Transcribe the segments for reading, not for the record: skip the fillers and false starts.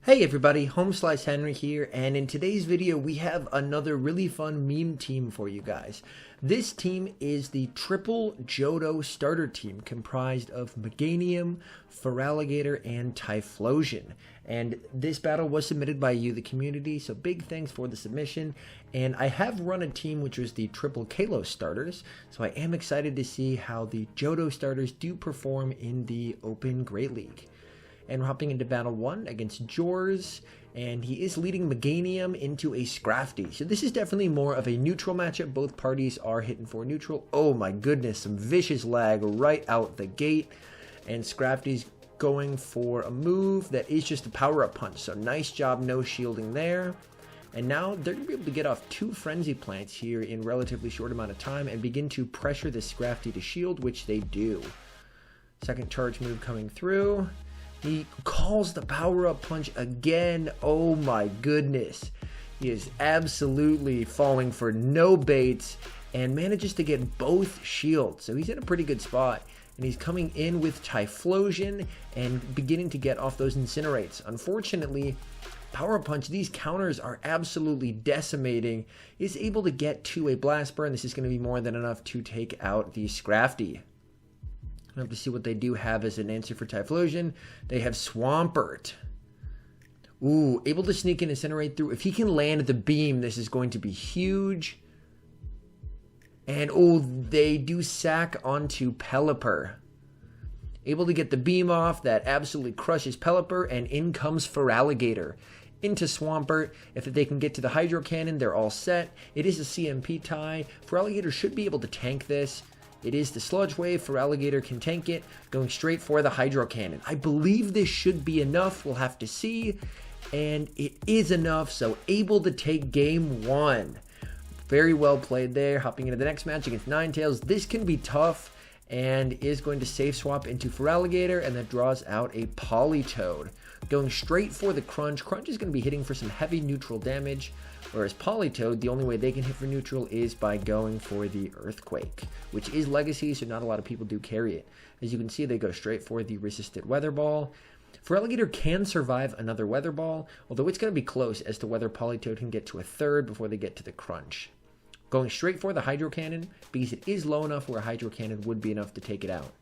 Hey everybody, HomeSliceHenry here, and in today's video we have another really fun meme team for you guys. This team is the triple Johto starter team comprised of Meganium, Feraligatr, and Typhlosion. And this battle was submitted by you, the community, so big thanks for the submission. And I have run a team which was the triple Kalos starters, so I am excited to see how the Johto starters do perform in the Open Great League. And we're hopping into battle 1 against Jors, and he is leading Meganium into a Scrafty. So this is definitely more of a neutral matchup. Both parties are hitting for neutral. Oh my goodness, some vicious lag right out the gate. And Scrafty's going for a move that is just a power-up punch. So nice job, no shielding there. And now they're going to be able to get off 2 Frenzy Plants here in relatively short amount of time and begin to pressure the Scrafty to shield, which they do. Second charge move coming through. He calls the power-up punch again. Oh my goodness. He is absolutely falling for no baits and manages to get both shields. So he's in a pretty good spot. And he's coming in with Typhlosion and beginning to get off those Incinerates. Unfortunately, Power Punch, these counters are absolutely decimating. He's able to get to a Blast Burn. This is going to be more than enough to take out the Scrafty. I have to see what they do have as an answer for Typhlosion. They have Swampert. Ooh, able to sneak and Incinerate through. If he can land the beam, this is going to be huge. And oh, they do sack onto Pelipper. Able to get the beam off. That absolutely crushes Pelipper. And in comes Feraligatr into Swampert. If they can get to the Hydro Cannon, they're all set. It is a CMP tie. Feraligatr should be able to tank this. It is the Sludge Wave. Feraligatr can tank it, going straight for the Hydro Cannon. I believe this should be enough. We'll have to see. And it is enough, so able to take game 1. Very well played there. Hopping into the next match against Ninetales. This can be tough and is going to safe swap into Feraligatr, and that draws out a Politoed. Going straight for the Crunch. Crunch is going to be hitting for some heavy neutral damage. Whereas Politoed, the only way they can hit for neutral is by going for the Earthquake, which is Legacy, so not a lot of people do carry it. As you can see, they go straight for the Resisted Weather Ball. Feraligatr can survive another Weather Ball, although it's going to be close as to whether Politoed can get to a third before they get to the Crunch. Going straight for the Hydro Cannon, because it is low enough where a Hydro Cannon would be enough to take it out.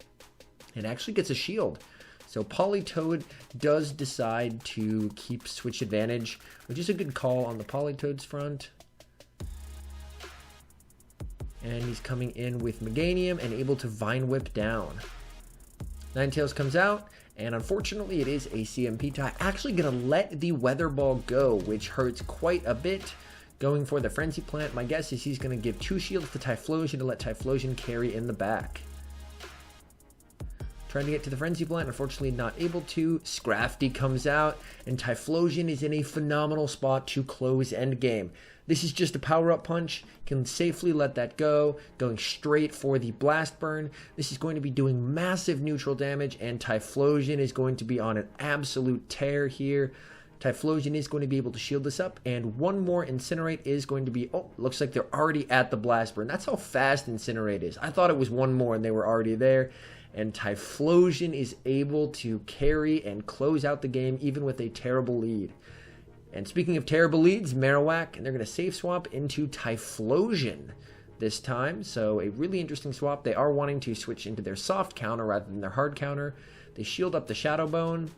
And actually gets a shield. So Politoed does decide to keep switch advantage, which is a good call on the Politoed's front. And he's coming in with Meganium and able to Vine Whip down. Ninetales comes out, and unfortunately it is a CMP tie. Actually going to let the Weather Ball go, which hurts quite a bit. Going for the Frenzy Plant, my guess is he's going to give 2 shields to Typhlosion to let Typhlosion carry in the back. Trying to get to the Frenzy Plant, unfortunately not able to. Scrafty comes out, and Typhlosion is in a phenomenal spot to close endgame. This is just a power-up punch. Can safely let that go. Going straight for the Blast Burn. This is going to be doing massive neutral damage, and Typhlosion is going to be on an absolute tear here. Typhlosion is going to be able to shield this up, and one more Incinerate is going to be... Oh, looks like they're already at the Blast Burn. That's how fast Incinerate is. I thought it was one more, and they were already there. And Typhlosion is able to carry and close out the game even with a terrible lead. And speaking of terrible leads, Marowak, and they're going to safe swap into Typhlosion this time. So a really interesting swap. They are wanting to switch into their soft counter rather than their hard counter. They shield up the Shadow Bone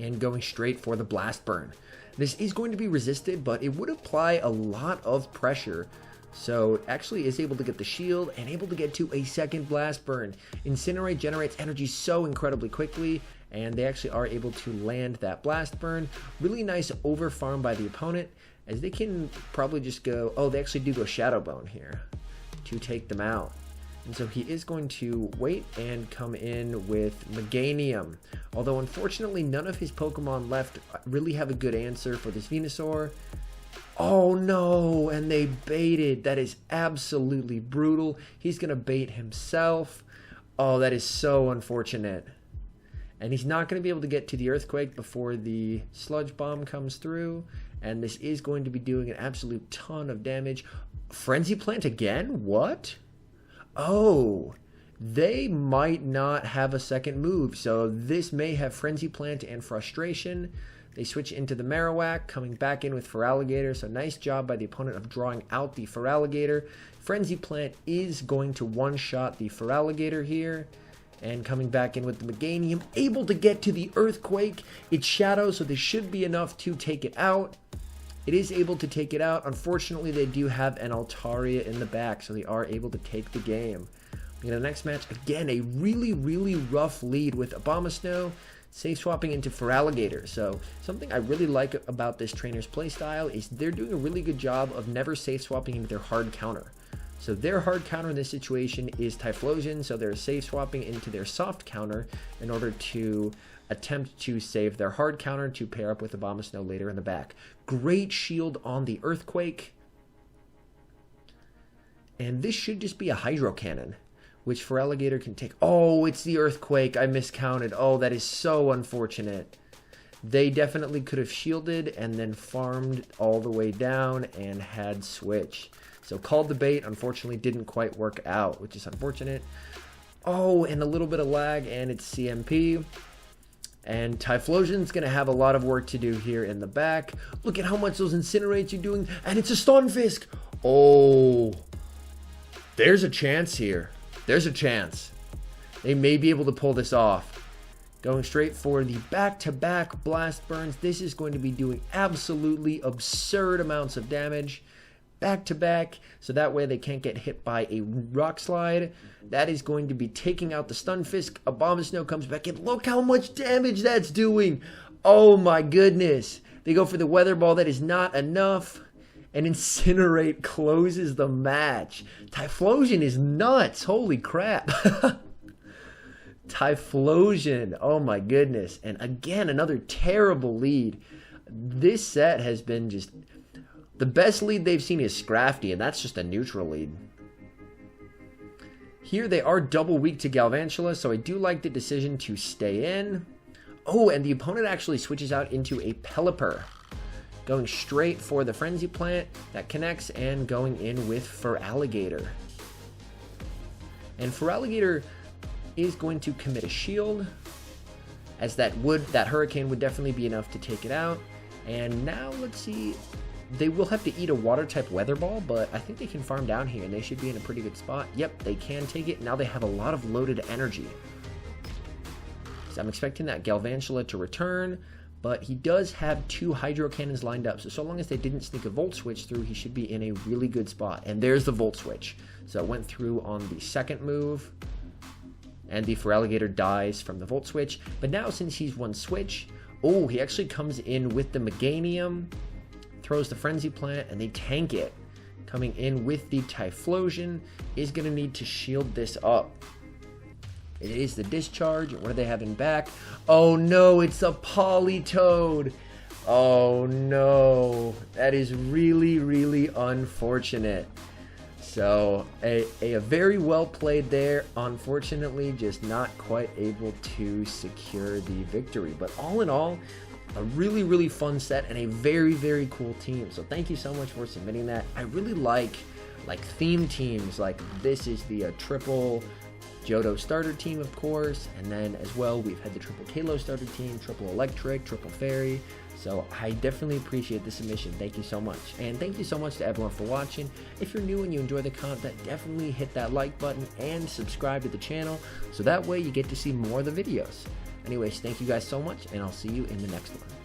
and going straight for the Blast Burn. This is going to be resisted, but it would apply a lot of pressure. So actually is able to get the shield and able to get to a second Blast Burn. Incinerate generates energy so incredibly quickly, and they actually are able to land that Blast Burn. Really nice over farm by the opponent, as they can probably just go... Oh, they actually do go Shadow Bone here to take them out. And so he is going to wait and come in with Meganium. Although unfortunately none of his Pokemon left really have a good answer for this Venusaur. Oh no, and they baited. That is absolutely brutal. He's going to bait himself. Oh, that is so unfortunate. And he's not going to be able to get to the Earthquake before the Sludge Bomb comes through. And this is going to be doing an absolute ton of damage. Frenzy Plant again? What? Oh, they might not have a second move. So this may have Frenzy Plant and Frustration. They switch into the Marowak, coming back in with Feraligatr. So nice job by the opponent of drawing out the Feraligatr. Frenzy Plant is going to one-shot the Feraligatr here. And coming back in with the Meganium, able to get to the Earthquake. It's Shadow, so this should be enough to take it out. It is able to take it out. Unfortunately, they do have an Altaria in the back, so they are able to take the game. In the next match, again, a really, really rough lead with Abomasnow, safe swapping into Feraligatr. So something I really like about this trainer's playstyle is they're doing a really good job of never safe swapping into their hard counter. So their hard counter in this situation is Typhlosion, so they're safe swapping into their soft counter in order to attempt to save their hard counter to pair up with Abomasnow later in the back. Great shield on the Earthquake. And this should just be a Hydro Cannon, which Feraligatr can take. Oh, it's the Earthquake. I miscounted. Oh, that is so unfortunate. They definitely could have shielded and then farmed all the way down and had switch. So called the bait, unfortunately didn't quite work out, which is unfortunate. Oh, and a little bit of lag, and it's CMP. And Typhlosion's going to have a lot of work to do here in the back. Look at how much those Incinerates are doing, and it's a Stunfisk. Oh, there's a chance here. There's a chance. They may be able to pull this off. Going straight for the back-to-back Blast Burns. This is going to be doing absolutely absurd amounts of damage. Back-to-back, so that way they can't get hit by a Rock Slide. That is going to be taking out the Stunfisk. Abomasnow comes back, and look how much damage that's doing. Oh my goodness. They go for the Weather Ball. That is not enough. And Incinerate closes the match. Typhlosion is nuts. Holy crap. Typhlosion. Oh my goodness. And again, another terrible lead. This set has been just... The best lead they've seen is Scrafty, and that's just a neutral lead. Here they are double weak to Galvantula, so I do like the decision to stay in. Oh, and the opponent actually switches out into a Pelipper. Going straight for the Frenzy Plant. That connects, and going in with Feraligatr. And Feraligatr is going to commit a shield, as that Hurricane would definitely be enough to take it out. And now let's see... They will have to eat a Water-type Weather Ball, but I think they can farm down here, and they should be in a pretty good spot. Yep, they can take it. Now they have a lot of loaded energy. So I'm expecting that Galvantula to return, but he does have 2 Hydro Cannons lined up. So long as they didn't sneak a Volt Switch through, he should be in a really good spot. And there's the Volt Switch. So it went through on the second move, and the Feraligatr dies from the Volt Switch. But now, since he's one switch, oh, he actually comes in with the Meganium, throws the Frenzy Plant, and they tank it. Coming in with the Typhlosion, is going to need to shield this up. It is the Discharge. What do they have in back? Oh no, it's a Politoed. Oh no, that is really, really unfortunate. So a very well played there. Unfortunately, just not quite able to secure the victory. But all in all, a really, really fun set and a very, very cool team. So thank you so much for submitting that. I really like theme teams. Like this is the triple Johto starter team, of course. And then as well, we've had the triple Kalo starter team, triple Electric, triple Fairy. So I definitely appreciate the submission. Thank you so much. And thank you so much to everyone for watching. If you're new and you enjoy the content, definitely hit that like button and subscribe to the channel. So that way you get to see more of the videos. Anyways, thank you guys so much, and I'll see you in the next one.